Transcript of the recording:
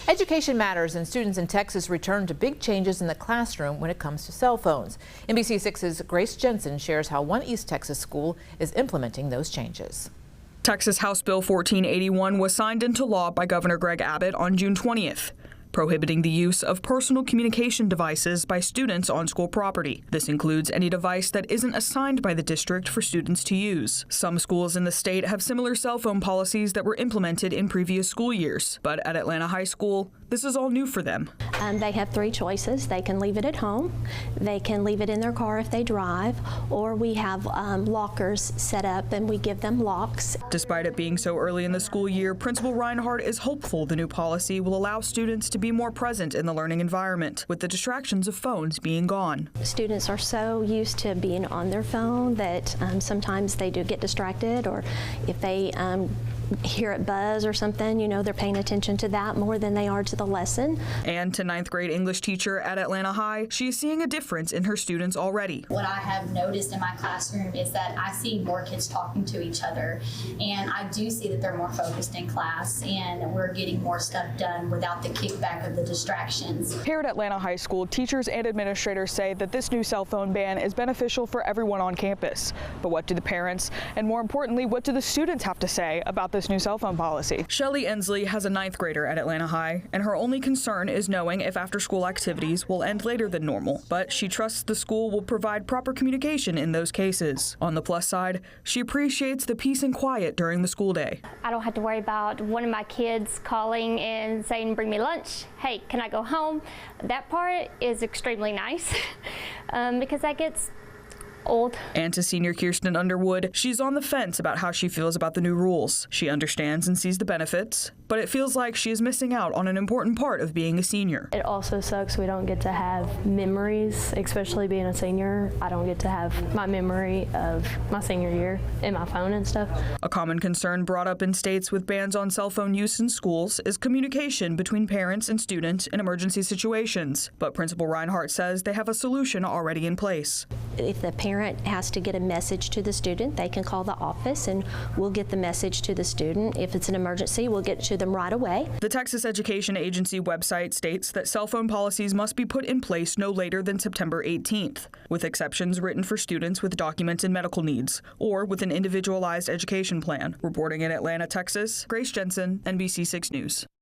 Education matters, and students in Texas return to big changes in the classroom when it comes to cell phones. NBC6's Grace Jensen shares how one East Texas school is implementing those changes. Texas House Bill 1481 was signed into law by Governor Greg Abbott on June 20th. Prohibiting the use of personal communication devices by students on school property. This includes any device that isn't assigned by the district for students to use. Some schools in the state have similar cell phone policies that were implemented in previous school years, but at Atlanta High School, this is all new for them. They have three choices. They can leave it at home, they can leave it in their car if they drive, or we have lockers set up and we give them locks. Despite it being so early in the school year, Principal Reinhardt is hopeful the new policy will allow students to be more present in the learning environment, with the distractions of phones being gone. Students are so used to being on their phone that sometimes they do get distracted, or if they hear it buzz or something, you know, they're paying attention to that more than they are to the lesson. And to 9th grade English teacher at Atlanta High, she is seeing a difference in her students already. What I have noticed in my classroom is that I see more kids talking to each other, and I do see that they're more focused in class and we're getting more stuff done without the kickback of the distractions. Here at Atlanta High School, teachers and administrators say that this new cell phone ban is beneficial for everyone on campus. But what do the parents, and more importantly, what do the students have to say about this new cell phone policy? Shelly Ensley has a 9th grader at Atlanta High, and her only concern is knowing if after-school activities will end later than normal. But she trusts the school will provide proper communication in those cases. On the plus side, she appreciates the peace and quiet during the school day. I don't have to worry about one of my kids calling and saying, bring me lunch. Hey, can I go home? That part is extremely nice because that gets old. And to senior Kirsten Underwood, she's on the fence about how she feels about the new rules. She understands and sees the benefits, but it feels like she is missing out on an important part of being a senior. It also sucks we don't get to have memories, especially being a senior. I don't get to have my memory of my senior year in my phone and stuff. A common concern brought up in states with bans on cell phone use in schools is communication between parents and students in emergency situations. But Principal Reinhardt says they have a solution already in place. If the parent has to get a message to the student, they can call the office and we'll get the message to the student. If it's an emergency, we'll get it to them right away. The Texas Education Agency website states that cell phone policies must be put in place no later than September 18th, with exceptions written for students with documented medical needs or with an individualized education plan. Reporting in Atlanta, Texas, Grace Jensen, NBC6 News.